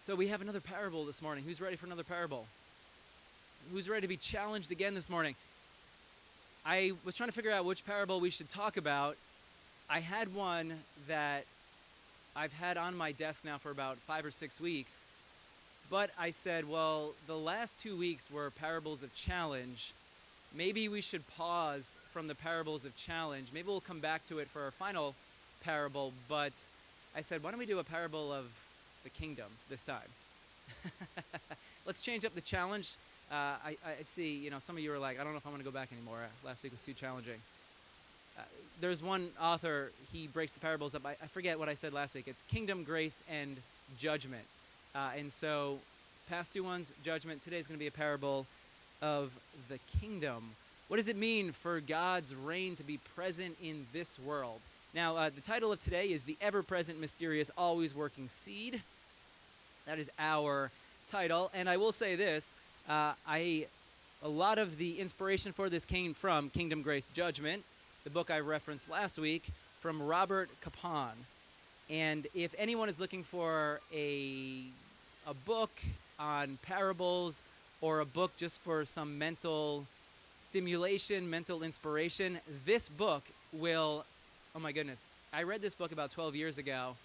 So we have another parable this morning. Who's ready for another parable? Who's ready to be challenged again this morning? I was trying to figure out which parable we should talk about. I had one that I've had on my desk now for about 5 or 6 weeks. But I said, well, the last 2 weeks were parables of challenge. Maybe we should pause from the parables of challenge. Maybe we'll come back to it for our final parable. But I said, why don't we do a parable of the kingdom this time? Let's change up the challenge. I see, some of you are like, I don't know if I'm going to go back anymore. Last week was too challenging. There's one author, he breaks the parables up. I forget what I said last week. It's kingdom, grace, and judgment. And so past two ones, judgment. Today's going to be a parable of the kingdom. What does it mean for God's reign to be present in this world? Now, the title of today is The Ever-Present, Mysterious, Always Working Seed. That is our title. And I will say this, a lot of the inspiration for this came from Kingdom, Grace, Judgment, the book I referenced last week, from Robert Capon. And if anyone is looking for a book on parables or a book just for some mental stimulation, mental inspiration, this book will, oh my goodness, I read this book about 12 years ago,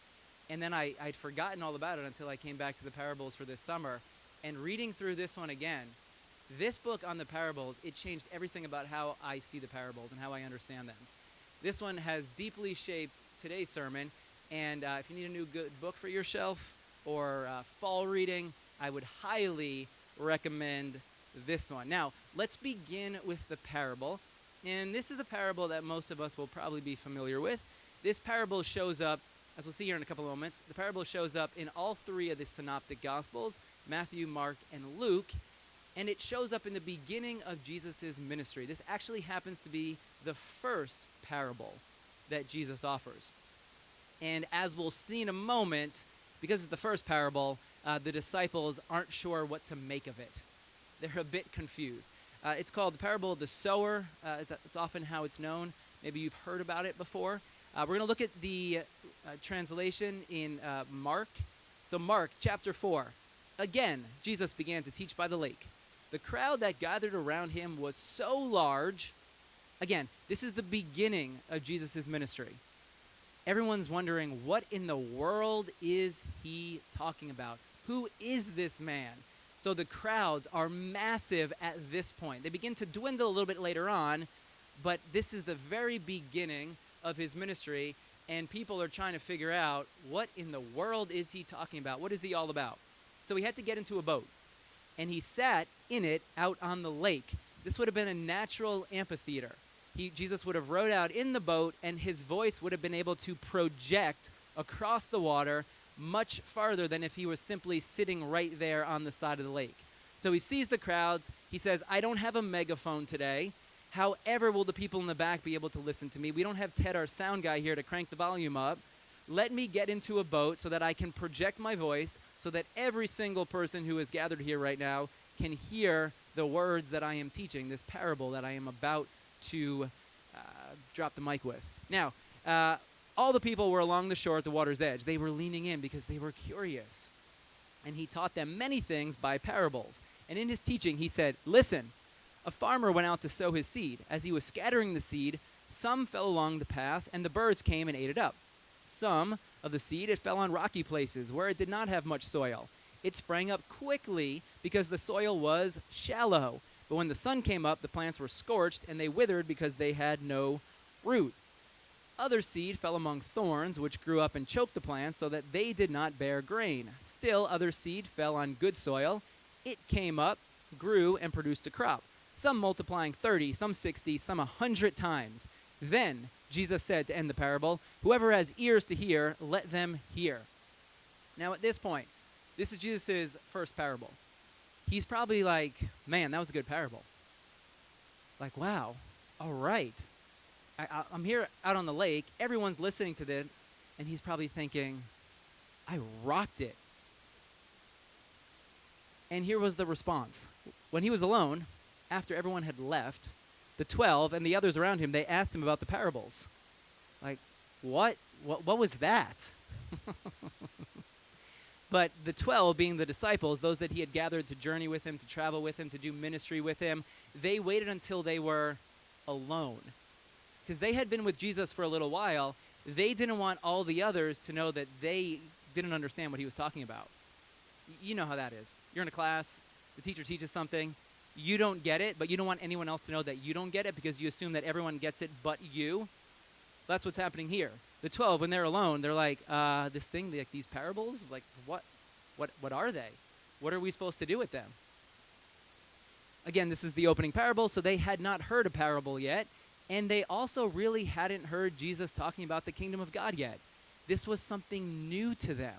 and then I'd forgotten all about it until I came back to the parables for this summer. And reading through this one again, this book on the parables, it changed everything about how I see the parables and how I understand them. This one has deeply shaped today's sermon, and if you need a new good book for your shelf or fall reading, I would highly recommend this one. Now, let's begin with the parable. And this is a parable that most of us will probably be familiar with. This parable shows up, as we'll see here in a couple of moments, the parable shows up in all three of the synoptic gospels, Matthew, Mark, and Luke. And it shows up in the beginning of Jesus' ministry. This actually happens to be the first parable that Jesus offers. And as we'll see in a moment, because it's the first parable, the disciples aren't sure what to make of it. They're a bit confused. It's called the parable of the sower. It's often how it's known. Maybe you've heard about it before. We're going to look at the translation in Mark. So Mark chapter 4. Again, Jesus began to teach by the lake. The crowd that gathered around him was so large. Again, this is the beginning of Jesus' ministry. Everyone's wondering, what in the world is he talking about? Who is this man? So the crowds are massive at this point. They begin to dwindle a little bit later on, but this is the very beginning of his ministry, and people are trying to figure out, what in the world is he talking about? What is he all about? So he had to get into a boat, and he sat in it out on the lake. This would have been a natural amphitheater. Jesus would have rowed out in the boat, and his voice would have been able to project across the water much farther than if he was simply sitting right there on the side of the lake. So he sees the crowds. He says, I don't have a megaphone today. However, will the people in the back be able to listen to me? We don't have Ted, our sound guy, here to crank the volume up. Let me get into a boat so that I can project my voice so that every single person who is gathered here right now can hear the words that I am teaching, this parable that I am about to drop the mic with. Now, all the people were along the shore at the water's edge. They were leaning in because they were curious. And he taught them many things by parables. And in his teaching, he said, listen, a farmer went out to sow his seed. As he was scattering the seed, some fell along the path, and the birds came and ate it up. Some of the seed, it fell on rocky places where it did not have much soil. It sprang up quickly because the soil was shallow. But when the sun came up, the plants were scorched, and they withered because they had no root. Other seed fell among thorns, which grew up and choked the plants so that they did not bear grain. Still, other seed fell on good soil. It came up, grew, and produced a crop, some multiplying 30, some 60, some 100 times. Then Jesus said, to end the parable, whoever has ears to hear, let them hear. Now at this point, this is Jesus' first parable. He's probably like, man, that was a good parable. Like, wow, all right. I'm here out on the lake. Everyone's listening to this, and he's probably thinking, I rocked it. And here was the response. When he was alone, after everyone had left, the 12 and the others around him, they asked him about the parables. Like, what was that? But the 12, being the disciples, those that he had gathered to journey with him, to travel with him, to do ministry with him, they waited until they were alone. Because they had been with Jesus for a little while. They didn't want all the others to know that they didn't understand what he was talking about. You know how that is. You're in a class, the teacher teaches something, you don't get it, but you don't want anyone else to know that you don't get it because you assume that everyone gets it but you. That's what's happening here. The 12, when they're alone, they're like, this thing, like these parables, like what are they? What are we supposed to do with them? Again, this is the opening parable, so they had not heard a parable yet, and they also really hadn't heard Jesus talking about the kingdom of God yet. This was something new to them.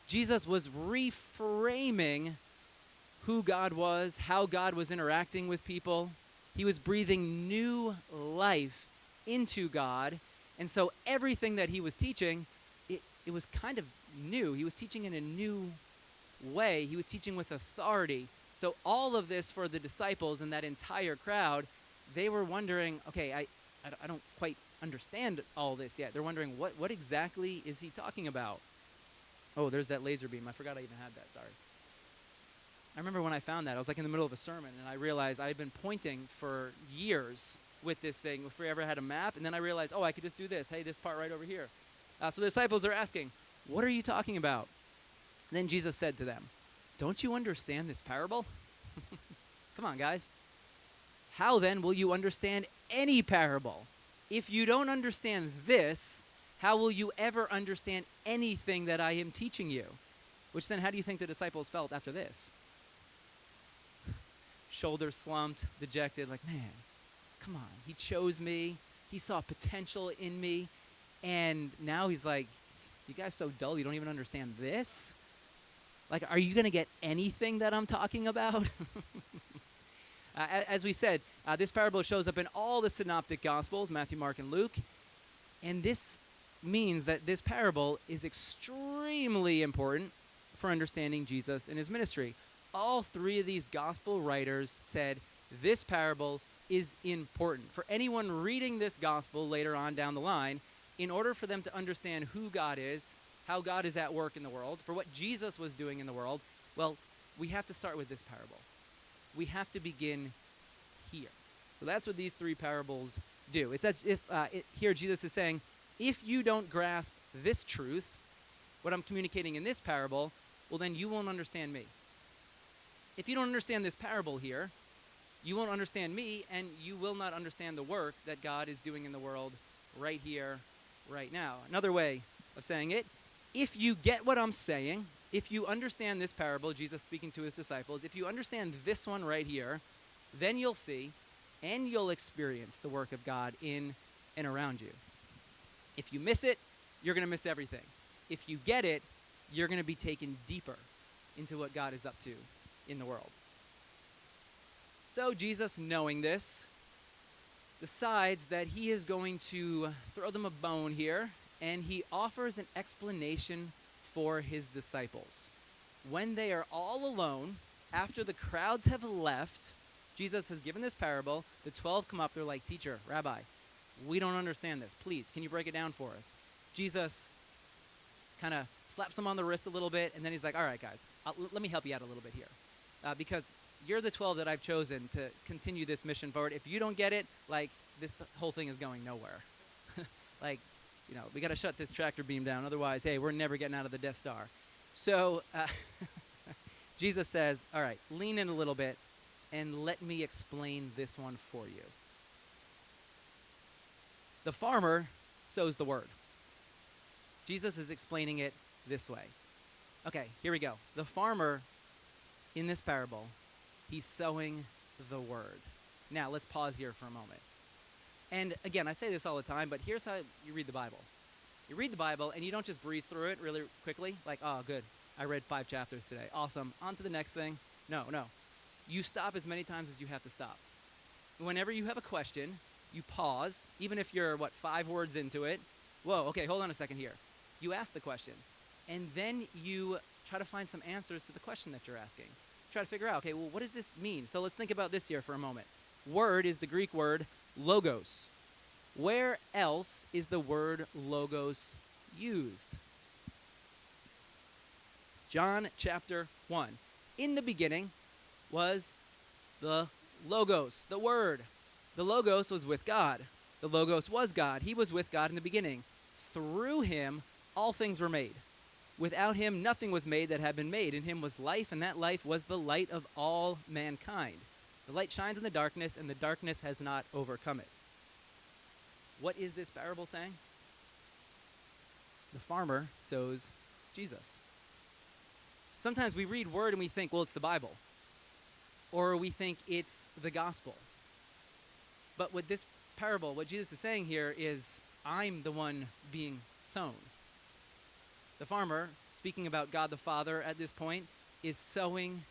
Jesus was reframing who God was, how God was interacting with people. He was breathing new life into God. And so everything that he was teaching, it was kind of new. He was teaching in a new way. He was teaching with authority. So all of this for the disciples and that entire crowd, they were wondering, okay, I don't quite understand all this yet. They're wondering, what exactly is he talking about? Oh, there's that laser beam. I forgot I even had that, sorry. I remember when I found that, I was like in the middle of a sermon, and I realized I had been pointing for years with this thing, if we ever had a map, and then I realized, oh, I could just do this. Hey, this part right over here. So the disciples are asking, what are you talking about? And then Jesus said to them, don't you understand this parable? Come on, guys. How then will you understand any parable? If you don't understand this, how will you ever understand anything that I am teaching you? Which then, how do you think the disciples felt after this? Shoulders slumped, dejected, like, man, come on. He chose me. He saw potential in me. And now he's like, you guys so dull, you don't even understand this? Like, are you going to get anything that I'm talking about? As we said, this parable shows up in all the synoptic gospels, Matthew, Mark, and Luke. And this means that this parable is extremely important for understanding Jesus and his ministry. All three of these gospel writers said this parable is important. For anyone reading this gospel later on down the line, in order for them to understand who God is, how God is at work in the world, for what Jesus was doing in the world, well, we have to start with this parable. We have to begin here. So that's what these three parables do. It's as if here Jesus is saying, if you don't grasp this truth, what I'm communicating in this parable, well, then you won't understand me. If you don't understand this parable here, you won't understand me, and you will not understand the work that God is doing in the world right here, right now. Another way of saying it, if you get what I'm saying, if you understand this parable, Jesus speaking to his disciples, if you understand this one right here, then you'll see and you'll experience the work of God in and around you. If you miss it, you're going to miss everything. If you get it, you're going to be taken deeper into what God is up to in the world. So Jesus, knowing this, decides that he is going to throw them a bone here, and he offers an explanation for his disciples. When they are all alone, after the crowds have left, Jesus has given this parable. The 12 come up, they're like, teacher, rabbi, we don't understand this. Please, can you break it down for us? Jesus kind of slaps them on the wrist a little bit, and then he's like, all right, guys, let me help you out a little bit here. Because you're the 12 that I've chosen to continue this mission forward. If you don't get it, like, this whole thing is going nowhere. Like, you know, we got to shut this tractor beam down. Otherwise, hey, we're never getting out of the Death Star. So Jesus says, all right, lean in a little bit and let me explain this one for you. The farmer sows the word. Jesus is explaining it this way. Okay, here we go. The farmer in this parable, he's sowing the word. Now, let's pause here for a moment. And again, I say this all the time, but here's how you read the Bible. You read the Bible, and you don't just breeze through it really quickly, like, oh, good, I read 5 chapters today. Awesome, on to the next thing. No. You stop as many times as you have to stop. Whenever you have a question, you pause, even if you're, 5 words into it. Whoa, okay, hold on a second here. You ask the question, and then you try to find some answers to the question that you're asking. Try to figure out, okay, well, what does this mean? So let's think about this here for a moment. Word is the Greek word logos. Where else is the word logos used? John chapter 1. In the beginning was the Logos, the Word. The Logos was with God. The Logos was God. He was with God in the beginning. Through him, all things were made. Without him, nothing was made that had been made. In him was life, and that life was the light of all mankind. The light shines in the darkness, and the darkness has not overcome it. What is this parable saying? The farmer sows Jesus. Sometimes we read word and we think, well, it's the Bible. Or we think it's the gospel. But with this parable, what Jesus is saying here is, I'm the one being sown. The farmer, speaking about God the Father at this point, is sowing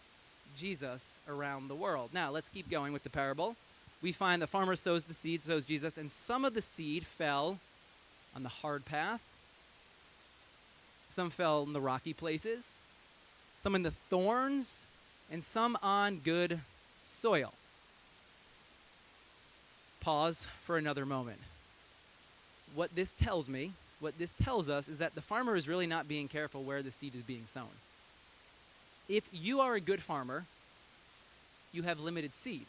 Jesus around the world. Now, let's keep going with the parable. We find the farmer sows the seed, sows Jesus, and some of the seed fell on the hard path. Some fell in the rocky places, some in the thorns, and some on good soil. Pause for another moment. What this tells me, what this tells us, is that the farmer is really not being careful where the seed is being sown. If you are a good farmer, you have limited seed.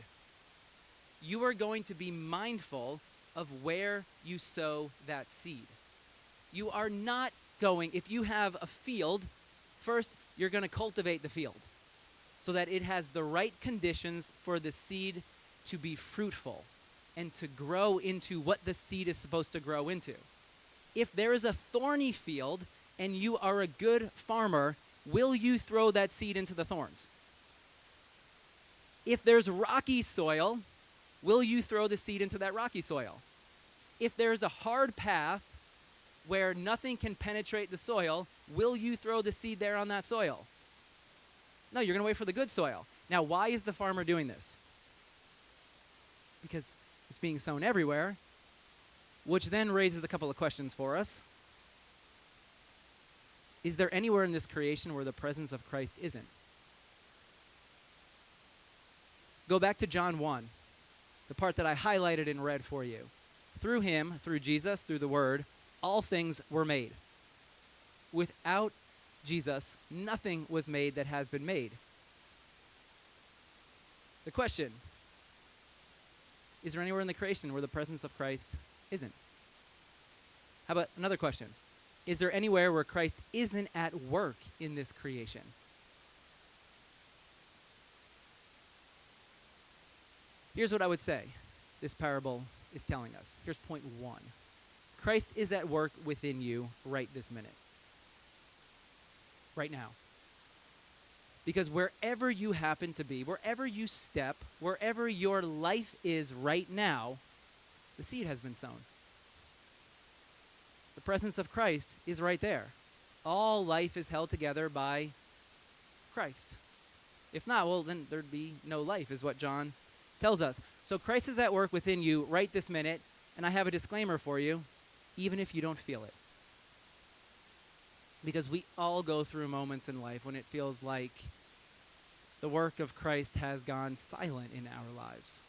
You are going to be mindful of where you sow that seed. You are not going, if you have a field, first you're going to cultivate the field so that it has the right conditions for the seed to be fruitful and to grow into what the seed is supposed to grow into. If there is a thorny field and you are a good farmer, will you throw that seed into the thorns? If there's rocky soil, will you throw the seed into that rocky soil? If there's a hard path where nothing can penetrate the soil, will you throw the seed there on that soil? No, you're going to wait for the good soil. Now, why is the farmer doing this? Because it's being sown everywhere, which then raises a couple of questions for us. Is there anywhere in this creation where the presence of Christ isn't? Go back to John 1, the part that I highlighted and read for you. Through him, through Jesus, through the Word, all things were made. Without Jesus, nothing was made that has been made. The question, is there anywhere in the creation where the presence of Christ isn't? How about another question? Is there anywhere where Christ isn't at work in this creation? Here's what I would say this parable is telling us. Here's point 1. Christ is at work within you right this minute. Right now. Because wherever you happen to be, wherever you step, wherever your life is right now, the seed has been sown. The presence of Christ is right there. All life is held together by Christ. If not, well, then there'd be no life, is what John tells us. So Christ is at work within you right this minute, and I have a disclaimer for you, even if you don't feel it. Because we all go through moments in life when it feels like the work of Christ has gone silent in our lives.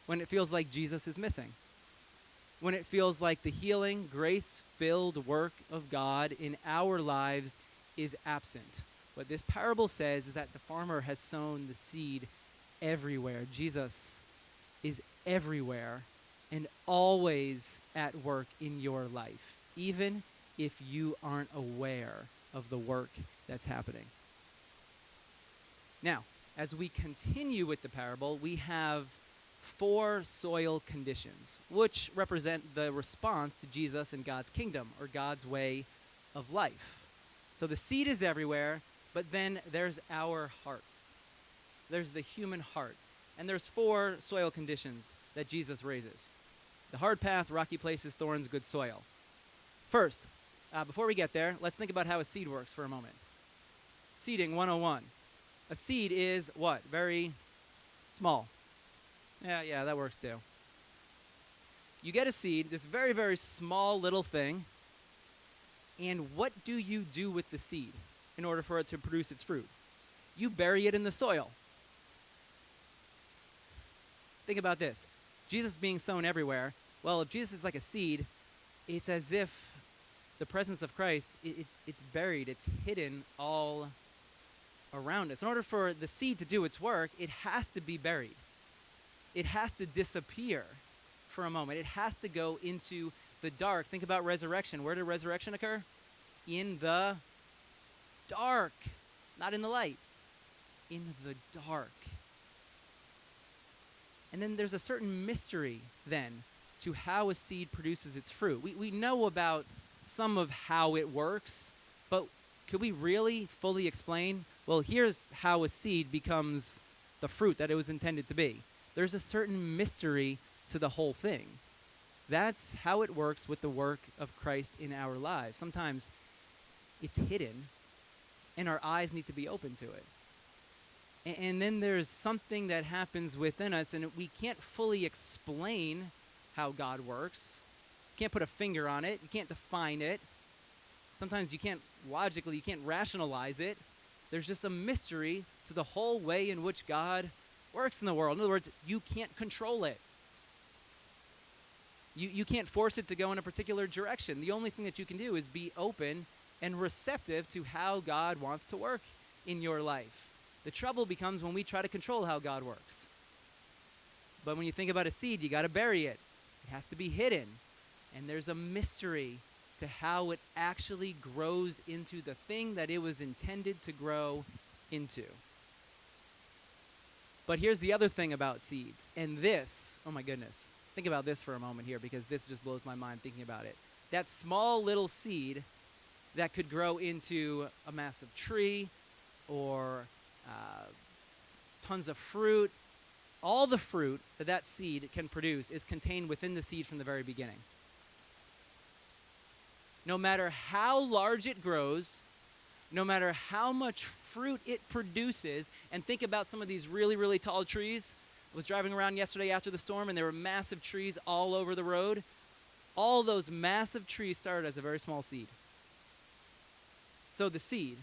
When it feels like Jesus is missing. When it feels like the healing, grace-filled work of God in our lives is absent. What this parable says is that the farmer has sown the seed everywhere. Jesus is everywhere and always at work in your life, even if you aren't aware of the work that's happening. Now, as we continue with the parable, we have 4 soil conditions, which represent the response to Jesus and God's kingdom, or God's way of life. So the seed is everywhere, but then there's our heart. There's the human heart. And there's 4 soil conditions that Jesus raises. The hard path, rocky places, thorns, good soil. First, before we get there, let's think about how a seed works for a moment. Seeding 101. A seed is what? Very small. Yeah, that works too. You get a seed, this very, very small little thing, and what do you do with the seed in order for it to produce its fruit? You bury it in the soil. Think about this. Jesus being sown everywhere. Well, if Jesus is like a seed, it's as if the presence of Christ, it's buried, it's hidden all around us. In order for the seed to do its work, it has to be buried. It has to disappear for a moment. It has to go into the dark. Think about resurrection. Where did resurrection occur? In the dark, not in the light. In the dark. And then there's a certain mystery then to how a seed produces its fruit. We know about some of how it works, but could we really fully explain? Well, here's how a seed becomes the fruit that it was intended to be. There's a certain mystery to the whole thing. That's how it works with the work of Christ in our lives. Sometimes it's hidden, and our eyes need to be open to it. And then there's something that happens within us, and we can't fully explain how God works. You can't put a finger on it. You can't define it. Sometimes you can't logically, you can't rationalize it. There's just a mystery to the whole way in which God works in the world. In other words, you can't control it. You can't force it to go in a particular direction. The only thing that you can do is be open and receptive to how God wants to work in your life. The trouble becomes when we try to control how God works. But when you think about a seed, you got to bury it. It has to be hidden. And there's a mystery to how it actually grows into the thing that it was intended to grow into. But here's the other thing about seeds. And this, oh my goodness, think about this for a moment here, because this just blows my mind thinking about it. That small little seed that could grow into a massive tree or tons of fruit, all the fruit that that seed can produce is contained within the seed from the very beginning. No matter how large it grows, no matter how much fruit it produces, and think about some of these really, really tall trees. I was driving around yesterday after the storm, and there were massive trees all over the road. All those massive trees started as a very small seed. So the seed,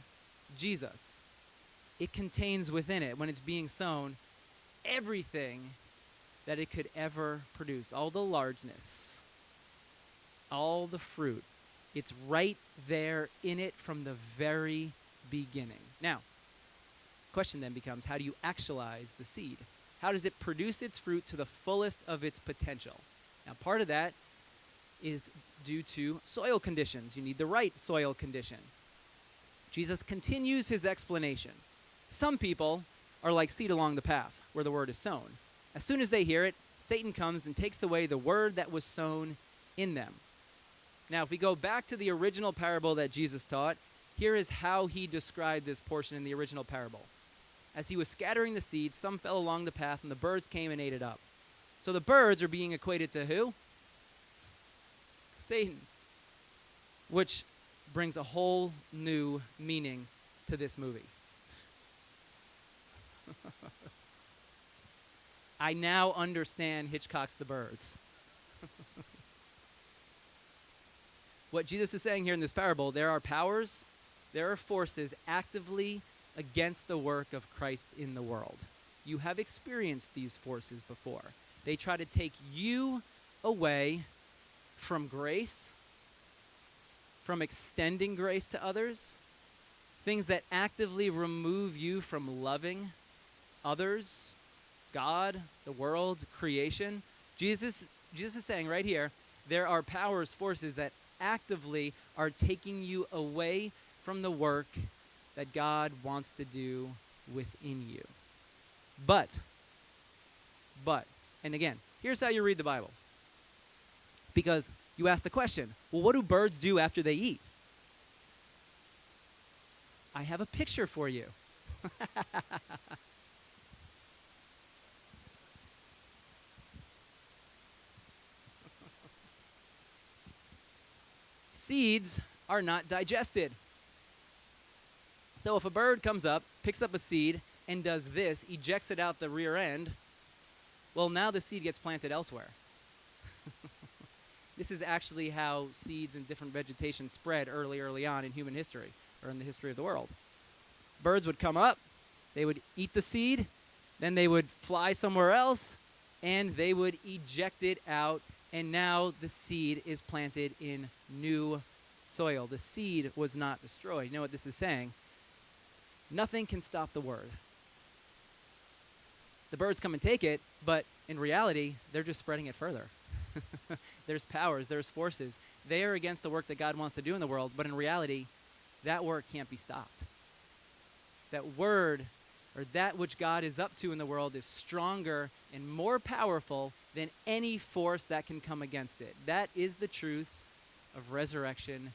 Jesus, it contains within it, when it's being sown, everything that it could ever produce. All the largeness, all the fruit. It's right there in it from the very beginning. Now, the question then becomes, how do you actualize the seed? How does it produce its fruit to the fullest of its potential? Now, part of that is due to soil conditions. You need the right soil condition. Jesus continues his explanation. Some people are like seed along the path where the word is sown. As soon as they hear it, Satan comes and takes away the word that was sown in them. Now, if we go back to the original parable that Jesus taught, here is how he described this portion in the original parable. As he was scattering the seeds, some fell along the path, and the birds came and ate it up. So the birds are being equated to who? Satan. Which brings a whole new meaning to this movie. I now understand Hitchcock's The Birds. What Jesus is saying here in this parable, there are powers, there are forces actively against the work of Christ in the world. You have experienced these forces before. They try to take you away from grace, from extending grace to others, things that actively remove you from loving others, God, the world, creation. Jesus is saying right here, there are powers, forces that actively are taking you away from the work that God wants to do within you. But, and again, here's how you read the Bible. Because you ask the question, well, what do birds do after they eat? I have a picture for you. Seeds are not digested. So if a bird comes up, picks up a seed, and does this, ejects it out the rear end, well, now the seed gets planted elsewhere. This is actually how seeds and different vegetation spread early on in human history, or in the history of the world. Birds would come up, they would eat the seed, then they would fly somewhere else, and they would eject it out, and now the seed is planted in new soil. The seed was not destroyed. You know what this is saying? Nothing can stop the word. The birds come and take it, but in reality, they're just spreading it further. There's powers, there's forces. They are against the work that God wants to do in the world, but in reality, that work can't be stopped. That word, or that which God is up to in the world, is stronger and more powerful than any force that can come against it. That is the truth of resurrection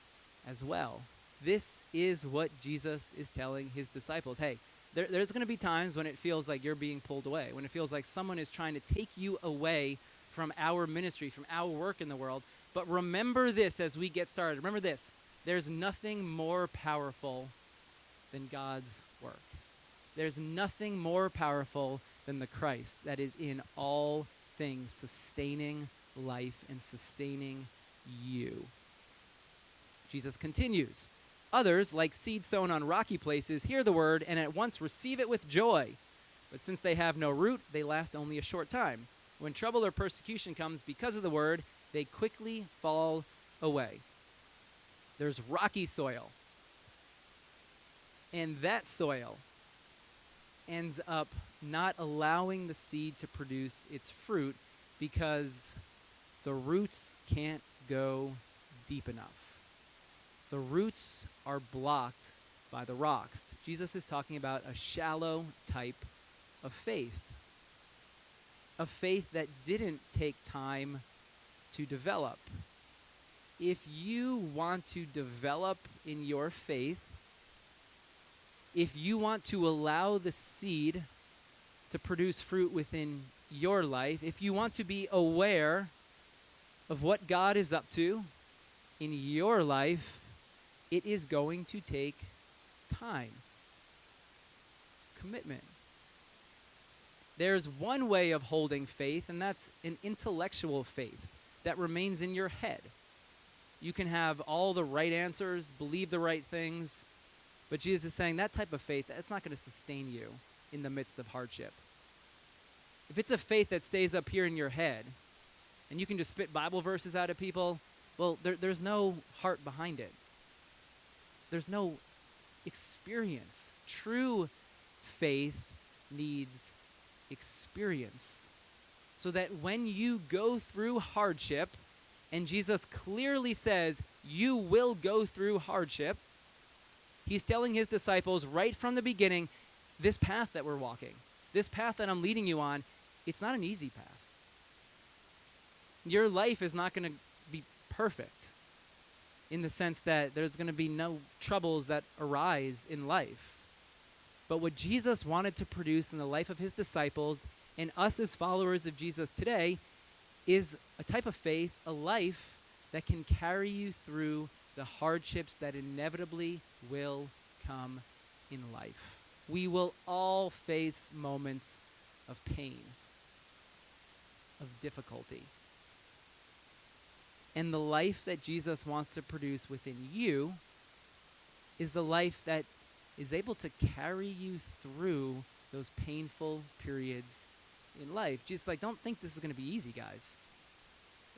as well. This is what Jesus is telling his disciples. Hey, there's going to be times when it feels like you're being pulled away, when it feels like someone is trying to take you away from our ministry, from our work in the world. But remember this as we get started. Remember this. There's nothing more powerful than God's work. There's nothing more powerful than the Christ that is in all things, sustaining life and sustaining you. Jesus continues. Others, like seed sown on rocky places, hear the word and at once receive it with joy. But since they have no root, they last only a short time. When trouble or persecution comes because of the word, they quickly fall away. There's rocky soil. And that soil ends up not allowing the seed to produce its fruit because the roots can't go deep enough. The roots are blocked by the rocks. Jesus is talking about a shallow type of faith. A faith that didn't take time to develop. If you want to develop in your faith, if you want to allow the seed to produce fruit within your life, if you want to be aware of what God is up to in your life, it is going to take time, commitment. There's one way of holding faith, and that's an intellectual faith that remains in your head. You can have all the right answers, believe the right things, but Jesus is saying that type of faith, that's not going to sustain you in the midst of hardship. If it's a faith that stays up here in your head, and you can just spit Bible verses out at people, well, there's no heart behind it. There's no experience. True faith needs experience. So that when you go through hardship, and Jesus clearly says you will go through hardship, he's telling his disciples right from the beginning, this path that we're walking, this path that I'm leading you on, it's not an easy path. Your life is not going to be perfect in the sense that there's going to be no troubles that arise in life. But what Jesus wanted to produce in the life of his disciples and us as followers of Jesus today is a type of faith, a life that can carry you through the hardships that inevitably will come in life. We will all face moments of pain, of difficulty. And the life that Jesus wants to produce within you is the life that is able to carry you through those painful periods in life. Jesus, don't think this is going to be easy, guys.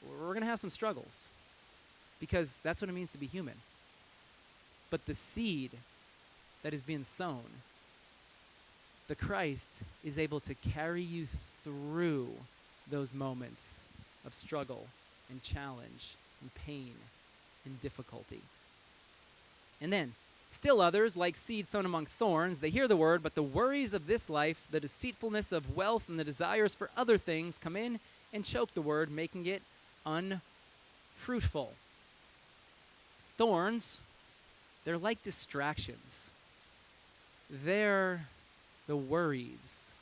We're going to have some struggles because that's what it means to be human. But the seed that is being sown, the Christ, is able to carry you through those moments of struggle and challenge and pain and difficulty. And then, still others, like seed sown among thorns, they hear the word, but the worries of this life, the deceitfulness of wealth, and the desires for other things come in and choke the word, making it unfruitful. Thorns, they're like distractions. They're the worries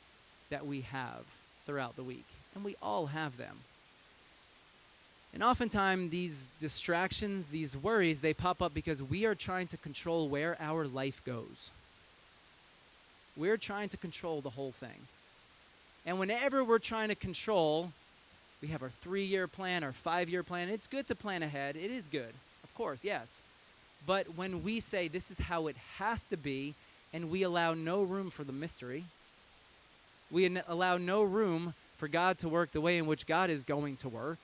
that we have throughout the week, and we all have them. And oftentimes these distractions, these worries, they pop up because we are trying to control where our life goes. We're trying to control the whole thing. And whenever we're trying to control, we have our 3-year plan, our 5-year plan. It's good to plan ahead. It is good, of course, yes. But when we say this is how it has to be, and we allow no room for the mystery, we allow no room for God to work the way in which God is going to work,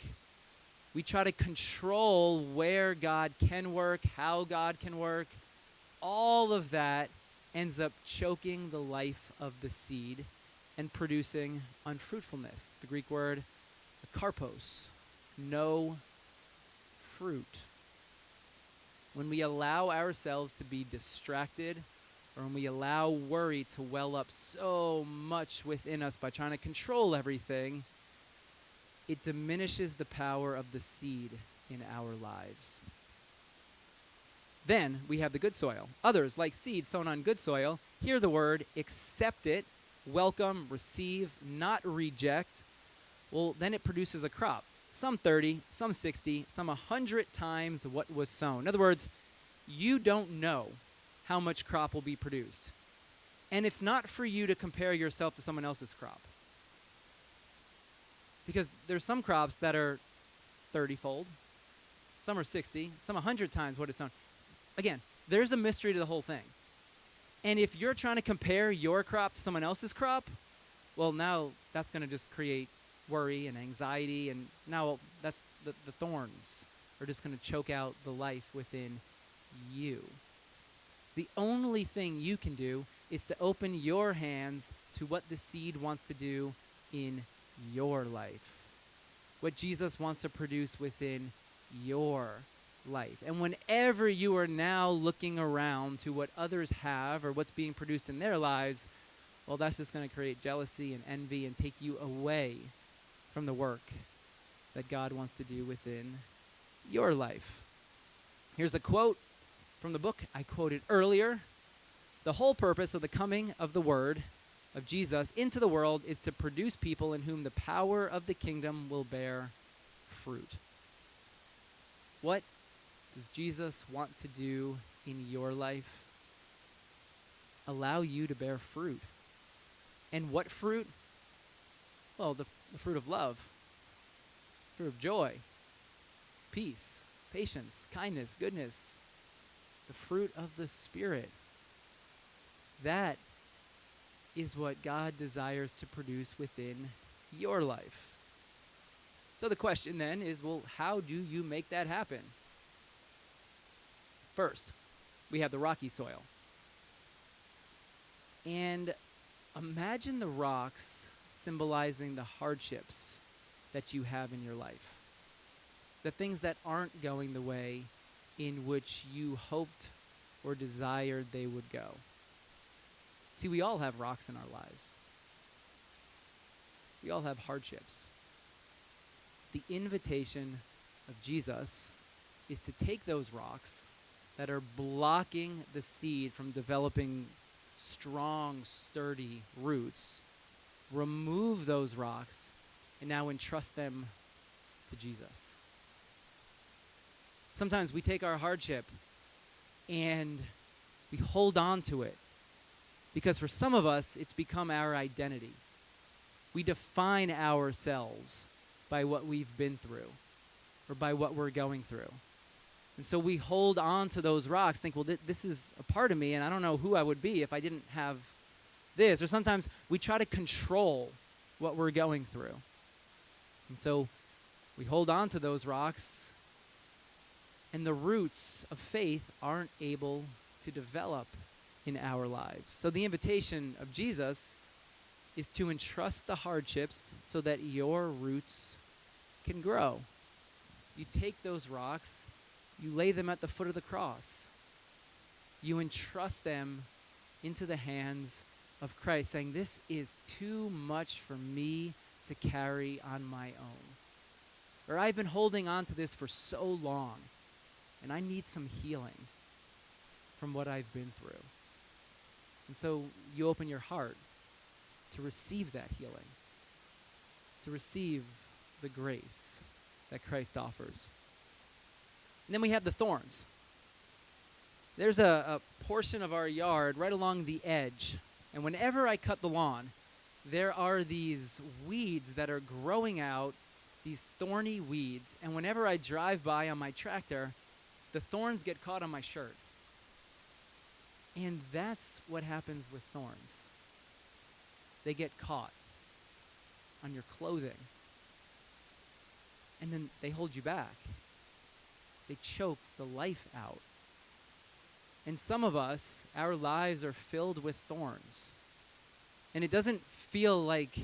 We try to control where God can work, how God can work. All of that ends up choking the life of the seed and producing unfruitfulness. The Greek word karpos, no fruit. When we allow ourselves to be distracted, or when we allow worry to well up so much within us by trying to control everything, it diminishes the power of the seed in our lives. Then we have the good soil. Others, like seed sown on good soil, hear the word, accept it, welcome, receive, not reject. Well, then it produces a crop. Some 30, some 60, some 100 times what was sown. In other words, you don't know how much crop will be produced. And it's not for you to compare yourself to someone else's crop. Because there's some crops that are 30-fold, some are 60, some 100 times what is sown. Again, there's a mystery to the whole thing. And if you're trying to compare your crop to someone else's crop, well, now that's going to just create worry and anxiety, and now that's the thorns are just going to choke out the life within you. The only thing you can do is to open your hands to what the seed wants to do in your life, what Jesus wants to produce within your life. And whenever you are now looking around to what others have or what's being produced in their lives, well, that's just going to create jealousy and envy and take you away from the work that God wants to do within your life. Here's a quote from the book I quoted earlier. The whole purpose of the coming of the Word of Jesus into the world is to produce people in whom the power of the kingdom will bear fruit. What does Jesus want to do in your life? Allow you to bear fruit. And what fruit? Well, the fruit of love, fruit of joy, peace, patience, kindness, goodness, the fruit of the Spirit. That is what God desires to produce within your life. So the question then is, well, how do you make that happen? First, we have the rocky soil. And imagine the rocks symbolizing the hardships that you have in your life. The things that aren't going the way in which you hoped or desired they would go. See, we all have rocks in our lives. We all have hardships. The invitation of Jesus is to take those rocks that are blocking the seed from developing strong, sturdy roots, remove those rocks, and now entrust them to Jesus. Sometimes we take our hardship and we hold on to it because for some of us, it's become our identity. We define ourselves by what we've been through or by what we're going through. And so we hold on to those rocks, think, well, this is a part of me, and I don't know who I would be if I didn't have this. Or sometimes we try to control what we're going through. And so we hold on to those rocks, and the roots of faith aren't able to develop in our lives. So the invitation of Jesus is to entrust the hardships so that your roots can grow. You take those rocks, you lay them at the foot of the cross. You entrust them into the hands of Christ, saying, this is too much for me to carry on my own. Or I've been holding on to this for so long, and I need some healing from what I've been through. And so you open your heart to receive that healing, to receive the grace that Christ offers. And then we have the thorns. There's a portion of our yard right along the edge, and whenever I cut the lawn, there are these weeds that are growing out, these thorny weeds, and whenever I drive by on my tractor, the thorns get caught on my shirt. And that's what happens with thorns. They get caught on your clothing. and then they hold you back. They choke the life out. And some of us, our lives are filled with thorns. And it doesn't feel like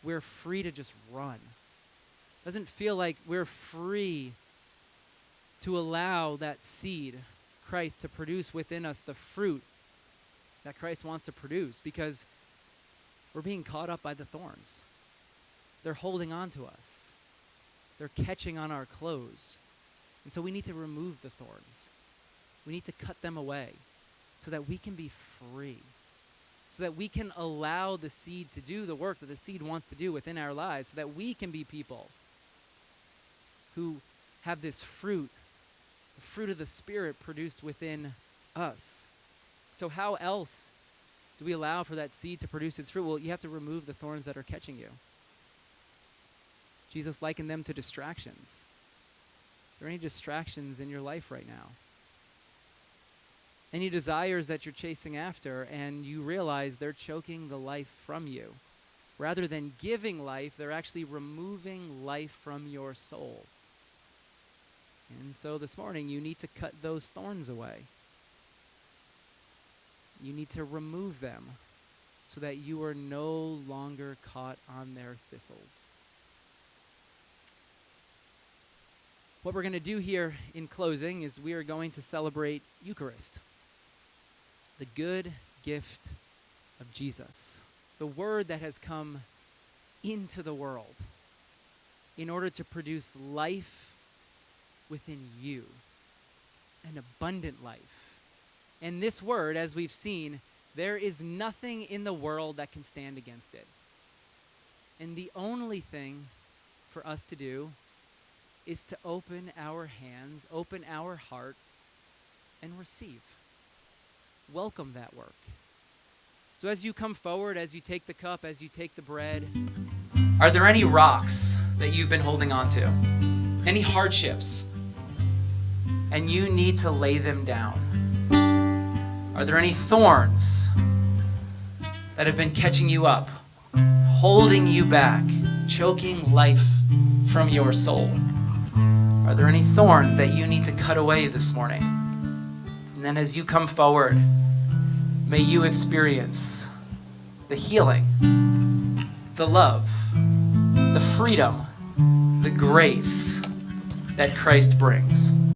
we're free to just run. It doesn't feel like we're free to allow that seed, Christ, to produce within us the fruit that Christ wants to produce, because we're being caught up by the thorns. They're holding on to us. They're catching on our clothes. And so we need to remove the thorns. We need to cut them away so that we can be free, so that we can allow the seed to do the work that the seed wants to do within our lives, so that we can be people who have this fruit, the fruit of the Spirit produced within us. So how else do we allow for that seed to produce its fruit? Well, you have to remove the thorns that are catching you. Jesus likened them to distractions. Are there any distractions in your life right now? Any desires that you're chasing after and you realize they're choking the life from you? Rather than giving life, they're actually removing life from your soul. And so this morning, you need to cut those thorns away. You need to remove them so that you are no longer caught on their thistles. What we're going to do here in closing is we are going to celebrate Eucharist, the good gift of Jesus, the Word that has come into the world in order to produce life within you, an abundant life. And this Word, as we've seen, there is nothing in the world that can stand against it. And the only thing for us to do is to open our hands, open our heart, and receive. Welcome that work. So as you come forward, as you take the cup, as you take the bread, are there any rocks that you've been holding on to? Any hardships? And you need to lay them down. Are there any thorns that have been catching you up, holding you back, choking life from your soul? Are there any thorns that you need to cut away this morning? And then as you come forward, may you experience the healing, the love, the freedom, the grace that Christ brings.